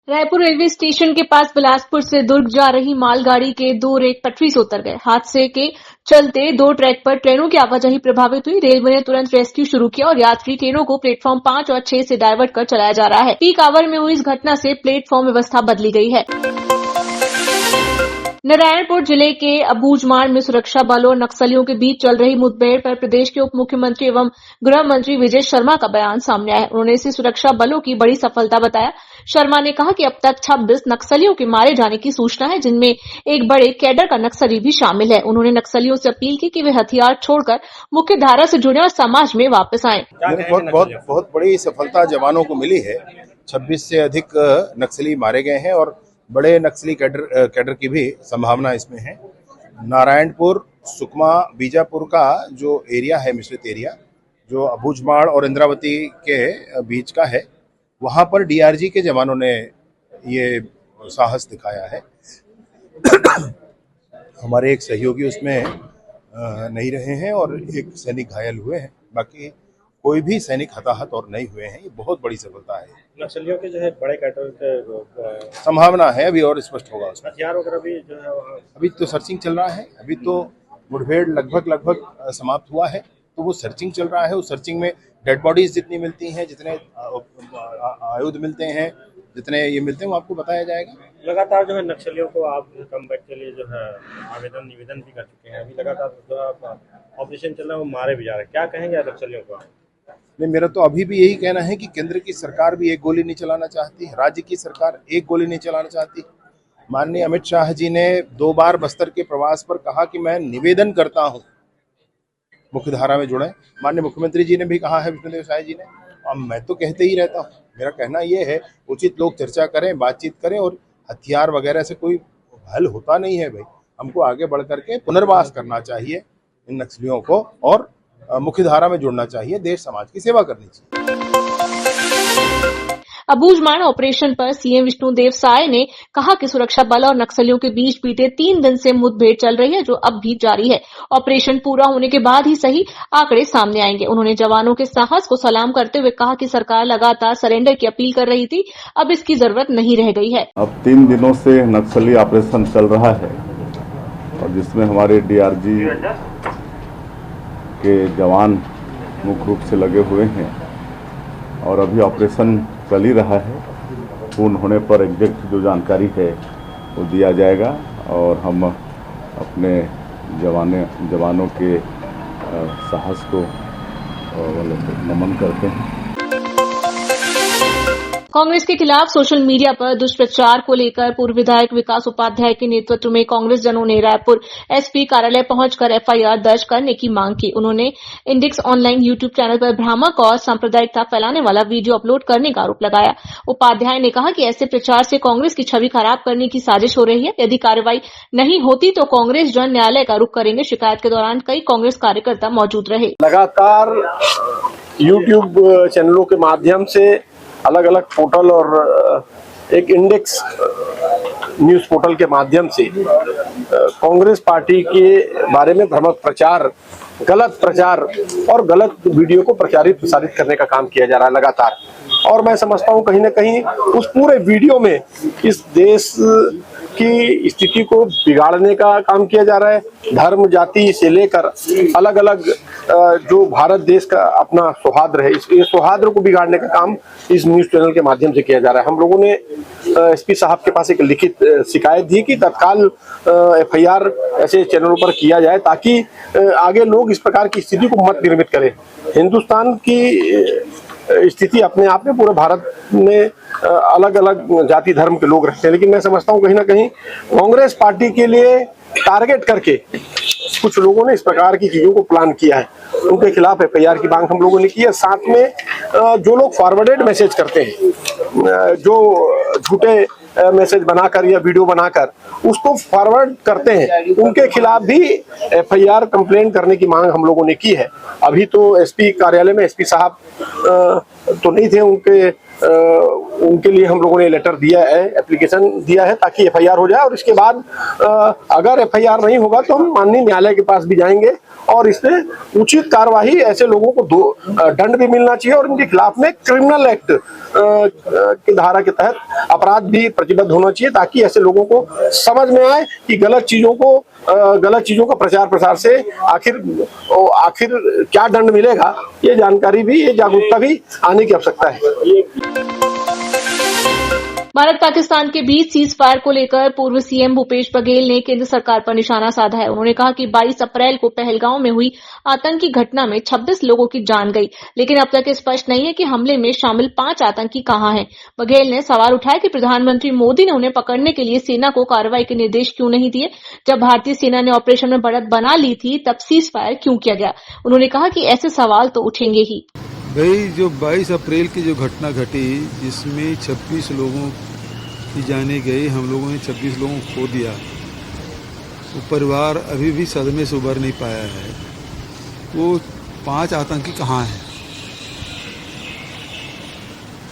Raipur railway station के पास बिलासपुर से दुर्ग जा रही मालगाड़ी के दो रेक पटरी से उतर गए। हादसे के चलते दो ट्रैक पर ट्रेनों की आवाजाही प्रभावित हुई। रेलवे ने तुरंत रेस्क्यू शुरू किया और यात्री ट्रेनों को प्लेटफॉर्म 5 और 6 से डायवर्ट कर चलाया जा रहा है। पीक आवर में हुई इस घटना से प्लेटफॉर्म व्यवस्था बदली गई है। नारायणपुर जिले के अबूझमाड़ में सुरक्षा बलों और नक्सलियों के बीच चल रही मुठभेड़ पर प्रदेश के उप मुख्यमंत्री एवं गृह मंत्री विजय शर्मा का बयान सामने आया है। उन्होंने इसे सुरक्षा बलों की बड़ी सफलता बताया। शर्मा ने कहा कि अब तक 26 नक्सलियों के मारे जाने की सूचना है, जिनमें एक बड़े कैडर का नक्सली भी शामिल है। उन्होंने नक्सलियों से अपील की कि वे हथियार छोड़कर मुख्य धारा से जुड़े और समाज में वापस आएं। बहुत बड़ी सफलता जवानों को मिली है। 26 से अधिक नक्सली मारे गए हैं और बड़े नक्सली कैडर की भी संभावना इसमें है। नारायणपुर, सुकमा, बीजापुर का जो एरिया है, मिश्रित एरिया जो अबूझमाड़ और इंद्रावती के बीच का है, वहां पर डीआरजी के जवानों ने ये साहस दिखाया है। हमारे एक सहयोगी उसमें नहीं रहे हैं और एक सैनिक घायल हुए हैं। बाकी कोई भी सैनिक हताहत और नहीं हुए हैं। ये बहुत बड़ी सफलता है। नक्सलियों के जो है बड़े कैडर के संभावना है, अभी और स्पष्ट होगा उसमें। हथियार वगैरह भी जो है अभी तो सर्चिंग चल रहा है। अभी तो मुठभेड़ लगभग समाप्त हुआ है, तो वो सर्चिंग चल रहा है। उस सर्चिंग में डेड बॉडीज जितनी मिलती हैं, जितने आयुध मिलते हैं, जितने ये मिलते हैं, वो आपको बताया जाएगा। लगातार जो है नक्सलियों को आप कमबैक के लिए जो है निवेदन भी कर चुके हैं। अभी लगातार जो ऑपरेशन चल रहा है, वो मारे भी जा रहे हैं। क्या कहेंगे नक्सलियों को? नहीं, मेरा तो अभी भी यही कहना है कि केंद्र की सरकार भी एक गोली नहीं चलाना चाहती, राज्य की सरकार एक गोली नहीं चलाना चाहती। माननीय अमित शाह जी ने 2 बार बस्तर के प्रवास पर कहा कि मैं निवेदन करता हूं मुख्यधारा में जुड़े। माननीय मुख्यमंत्री जी ने भी कहा है, विष्णुदेव साय जी ने। अब मैं तो कहते ही रहता हूं। मेरा कहना यह है, उचित लोग चर्चा करें, बातचीत करें, और हथियार वगैरह से कोई हल होता नहीं है भाई। हमको आगे बढ़ करके पुनर्वास करना चाहिए इन नक्सलियों को और मुख्यधारा में जुड़ना चाहिए। देश समाज की सेवा करनी चाहिए। अबूझमाड़ ऑपरेशन पर सीएम विष्णुदेव साय ने कहा कि सुरक्षा बल और नक्सलियों के बीच बीते 3 दिन से मुठभेड़ चल रही है, जो अब भी जारी है। ऑपरेशन पूरा होने के बाद ही सही आंकड़े सामने आएंगे। उन्होंने जवानों के साहस को सलाम करते हुए कहा कि सरकार लगातार सरेंडर की अपील कर रही थी, अब इसकी जरूरत नहीं रह गई है। अब 3 दिनों से नक्सली ऑपरेशन चल रहा है और जिसमें हमारे डीआरजी के जवान मुख्य रूप से लगे हुए हैं और अभी ऑपरेशन चल ही रहा है। पूर्ण होने पर एग्जैक्ट जो जानकारी है वो दिया जाएगा और हम अपने जवानों के साहस को नमन करते हैं। कांग्रेस के खिलाफ सोशल मीडिया पर दुष्प्रचार को लेकर पूर्व विधायक विकास उपाध्याय के नेतृत्व में कांग्रेस जनों ने रायपुर एसपी कार्यालय पहुंचकर एफआईआर दर्ज करने की मांग की। उन्होंने इंडिक्स ऑनलाइन यूट्यूब चैनल पर भ्रामक और सांप्रदायिकता फैलाने वाला वीडियो अपलोड करने का आरोप लगाया। उपाध्याय ने कहा कि ऐसे प्रचार से कांग्रेस की छवि खराब करने की साजिश हो रही है। यदि कार्रवाई नहीं होती तो कांग्रेस जन न्यायालय का रुख करेंगे। शिकायत के दौरान कई कांग्रेस कार्यकर्ता मौजूद रहे। लगातार यूट्यूब चैनलों के माध्यम से अलग अलग पोर्टल और एक इंडेक्स न्यूज पोर्टल के माध्यम से कांग्रेस पार्टी के बारे में भ्रामक प्रचार, गलत प्रचार और गलत वीडियो को प्रसारित करने का काम किया जा रहा है लगातार। और मैं समझता हूं कहीं ना कहीं उस पूरे वीडियो में इस देश की स्थिति को बिगाड़ने का काम किया जा रहा है। धर्म, जाति से लेकर अलग अलग जो भारत देश का अपना सौहार्द है, इस सौहार्द को बिगाड़ने का काम इस न्यूज चैनल के माध्यम से किया जा रहा है। हम लोगों ने एसपी साहब के पास एक लिखित शिकायत दी कि तत्काल एफआईआर ऐसे चैनलों पर किया जाए ताकि आगे लोग इस प्रकार की स्थिति को मत निर्मित करें। हिंदुस्तान की स्थिति अपने आप में पूरे भारत में अलग अलग जाति धर्म के लोग रहते हैं, लेकिन मैं समझता हूं कहीं ना कहीं कांग्रेस पार्टी के लिए टारगेट करके कुछ लोगों ने इस प्रकार की चीजों को प्लान किया है। उनके खिलाफ एफआईआर की मांग हम लोगों ने की है। साथ में जो लोग फॉरवर्डेड मैसेज करते हैं, जो झूठे मैसेज बनाकर या वीडियो बनाकर उसको फॉरवर्ड करते हैं, उनके खिलाफ भी एफआईआर कंप्लेन करने की मांग हम लोगों ने की है। अभी तो एसपी कार्यालय में एसपी साहब तो नहीं थे, उनके उनके लिए हम लोगों ने लेटर दिया है, एप्लीकेशन दिया है ताकि एफआईआर हो जाए। और इसके बाद अगर एफआईआर नहीं होगा तो हम माननीय न्यायालय के पास भी जाएंगे और इसमें उचित कार्रवाई, ऐसे लोगों को दंड भी मिलना चाहिए और इनके खिलाफ में क्रिमिनल एक्ट की धारा के तहत अपराध भी प्रतिबद्ध होना चाहिए ताकि ऐसे लोगों को समझ में आए कि गलत चीजों का प्रचार प्रसार से आखिर क्या दंड मिलेगा, ये जानकारी भी, ये जागरूकता भी आने की आवश्यकता है। भारत पाकिस्तान के बीच सीज फायर को लेकर पूर्व सीएम भूपेश बघेल ने केंद्र सरकार पर निशाना साधा है। उन्होंने कहा कि 22 अप्रैल को पहलगांव में हुई आतंकी घटना में 26 लोगों की जान गई, लेकिन अब तक स्पष्ट नहीं है कि हमले में शामिल 5 आतंकी कहां हैं। बघेल ने सवाल उठाया कि प्रधानमंत्री मोदी ने उन्हें पकड़ने के लिए सेना को कार्रवाई के निर्देश क्यों नहीं दिए। जब भारतीय सेना ने ऑपरेशन में बढ़त बना ली थी तब सीज फायर क्यों किया गया। उन्होंने कहा कि ऐसे सवाल तो उठेंगे ही। भाई, जो 22 अप्रैल की जो घटना घटी जिसमें 26 लोगों की जाने गई, हम लोगों ने 26 लोगों को खो दिया, वो परिवार अभी भी सदमे से उबर नहीं पाया है। वो 5 आतंकी कहाँ हैं?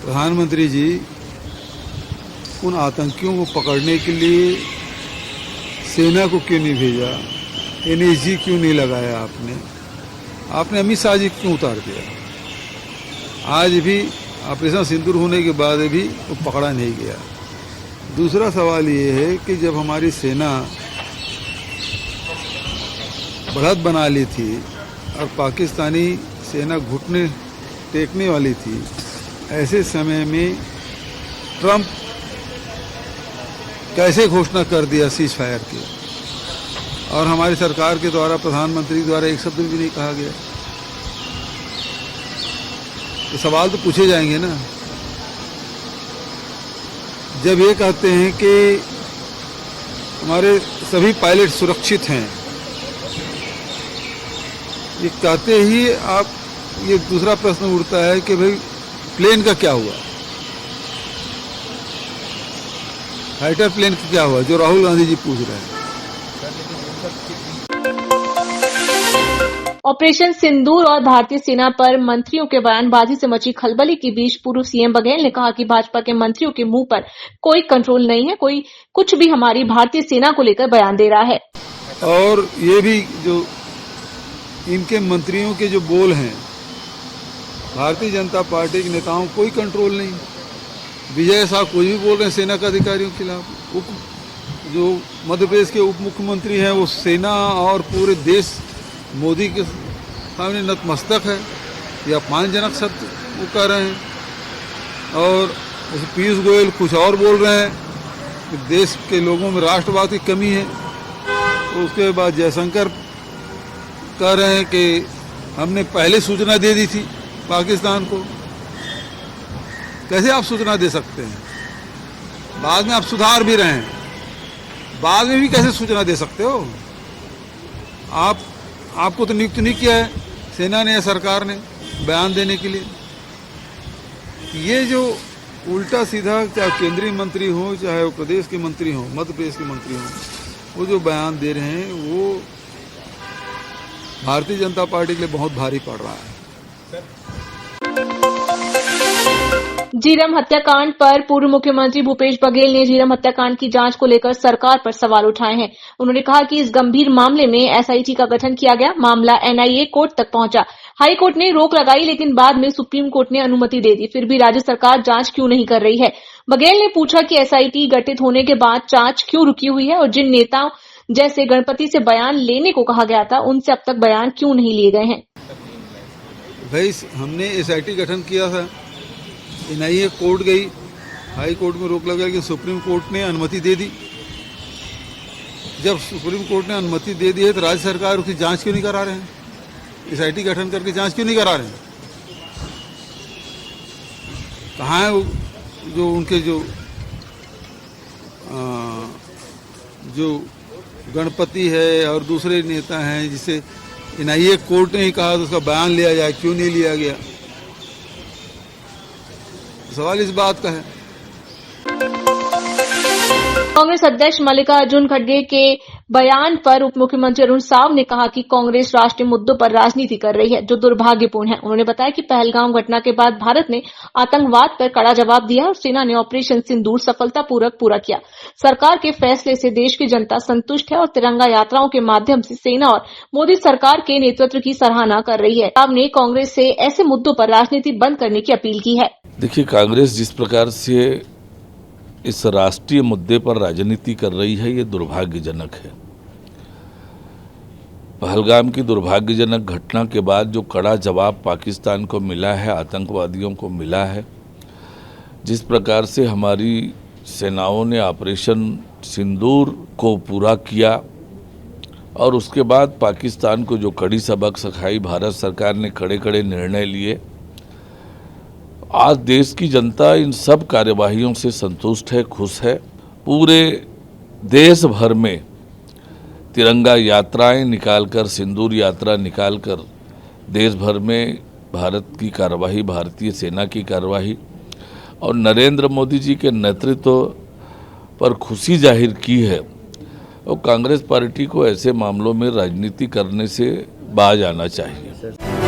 प्रधानमंत्री जी, उन आतंकियों को पकड़ने के लिए सेना को क्यों नहीं भेजा? एनएसजी क्यों नहीं लगाया? आपने अमित शाह जी क्यों उतार दिया? आज भी ऑपरेशन सिंदूर होने के बाद भी वो पकड़ा नहीं गया। दूसरा सवाल ये है कि जब हमारी सेना बढ़त बना ली थी और पाकिस्तानी सेना घुटने टेकने वाली थी, ऐसे समय में ट्रंप कैसे घोषणा कर दिया सीज फायर की, और हमारी सरकार के द्वारा, प्रधानमंत्री द्वारा एक शब्द भी नहीं कहा गया। तो सवाल तो पूछे जाएंगे ना। जब ये कहते हैं कि हमारे सभी पायलट सुरक्षित हैं, ये कहते ही आप, ये दूसरा प्रश्न उठता है कि भाई प्लेन का क्या हुआ, फाइटर प्लेन का क्या हुआ, जो राहुल गांधी जी पूछ रहे हैं। ऑपरेशन सिंदूर और भारतीय सेना पर मंत्रियों के बयानबाजी से मची खलबली के बीच पूर्व सीएम बघेल ने कहा कि भाजपा के मंत्रियों के मुंह पर कोई कंट्रोल नहीं है, कोई कुछ भी हमारी भारतीय सेना को लेकर बयान दे रहा है। और ये भी जो इनके मंत्रियों के जो बोल हैं, भारतीय जनता पार्टी के नेताओं कोई कंट्रोल नहीं। विजय साहब कुछ भी बोल रहे हैं सेना के अधिकारियों के खिलाफ। जो मध्य प्रदेश के उप मुख्यमंत्री हैं वो सेना और पूरे देश मोदी के सामने नतमस्तक है। ये अपमानजनक शब्द वो कह रहे हैं। और पीयूष गोयल कुछ और बोल रहे हैं कि देश के लोगों में राष्ट्रवाद की कमी है। तो उसके बाद जयशंकर कह रहे हैं कि हमने पहले सूचना दे दी थी पाकिस्तान को। कैसे आप सूचना दे सकते हैं? बाद में आप सुधार भी रहे हैं, बाद में भी कैसे सूचना दे सकते हो? आपको तो नियुक्त नहीं किया है सेना ने या सरकार ने बयान देने के लिए। ये जो उल्टा सीधा, चाहे केंद्रीय मंत्री हो, चाहे वो प्रदेश के मंत्री हो, मध्य प्रदेश के मंत्री हो, वो जो बयान दे रहे हैं वो भारतीय जनता पार्टी के लिए बहुत भारी पड़ रहा है। झीरम हत्याकांड पर पूर्व मुख्यमंत्री भूपेश बघेल ने झीरम हत्याकांड की जांच को लेकर सरकार पर सवाल उठाए हैं। उन्होंने कहा कि इस गंभीर मामले में एसआईटी का गठन किया गया, मामला एनआईए कोर्ट तक पहुंचा। हाई कोर्ट ने रोक लगाई, लेकिन बाद में सुप्रीम कोर्ट ने अनुमति दे दी। फिर भी राज्य सरकार जांच क्यों नहीं कर रही है? बघेल ने पूछा कि एसआईटी गठित होने के बाद जांच क्यों रुकी हुई है और जिन नेताओं जैसे गणपति से बयान लेने को कहा गया था, उनसे अब तक बयान क्यों नहीं लिए गए हैं? भाई, हमने एसआईटी गठन किया था, एनआईए कोर्ट गई, हाई कोर्ट में रोक लगा कि सुप्रीम कोर्ट ने अनुमति दे दी। जब सुप्रीम कोर्ट ने अनुमति दे दी है तो राज्य सरकार उसकी जांच क्यों नहीं करा रहे हैं? एसआईटी गठन करके जांच क्यों नहीं करा रहे हैं? कहाँ है जो उनके जो गणपति है और दूसरे नेता हैं जिसे एनआईए कोर्ट ने ही कहा तो उसका बयान लिया जाए, क्यों नहीं लिया गया? सवाल इस बात का है। कांग्रेस अध्यक्ष मल्लिकार्जुन खड़गे के बयान पर उप मुख्यमंत्री अरुण साव ने कहा कि कांग्रेस राष्ट्रीय मुद्दों पर राजनीति कर रही है, जो दुर्भाग्यपूर्ण है। उन्होंने बताया कि पहलगाम घटना के बाद भारत ने आतंकवाद पर कड़ा जवाब दिया और सेना ने ऑपरेशन सिंदूर सफलतापूर्वक पूरा किया। सरकार के फैसले से देश की जनता संतुष्ट है और तिरंगा यात्राओं के माध्यम से सेना और मोदी सरकार के नेतृत्व की सराहना कर रही है। साव ने कांग्रेस से ऐसे मुद्दों पर राजनीति बंद करने की अपील की है। देखिए, कांग्रेस जिस प्रकार से इस राष्ट्रीय मुद्दे पर राजनीति कर रही है, ये दुर्भाग्यजनक है। पहलगाम की दुर्भाग्यजनक घटना के बाद जो कड़ा जवाब पाकिस्तान को मिला है, आतंकवादियों को मिला है, जिस प्रकार से हमारी सेनाओं ने ऑपरेशन सिंदूर को पूरा किया और उसके बाद पाकिस्तान को जो कड़ी सबक सिखाई, भारत सरकार ने कड़े कड़े निर्णय लिए। आज देश की जनता इन सब कार्यवाहियों से संतुष्ट है, खुश है। पूरे देश भर में तिरंगा यात्राएं निकालकर, सिंदूर यात्रा निकालकर देश भर में भारत की कार्यवाही, भारतीय सेना की कार्यवाही और नरेंद्र मोदी जी के नेतृत्व पर खुशी जाहिर की है। और कांग्रेस पार्टी को ऐसे मामलों में राजनीति करने से बाज आना चाहिए।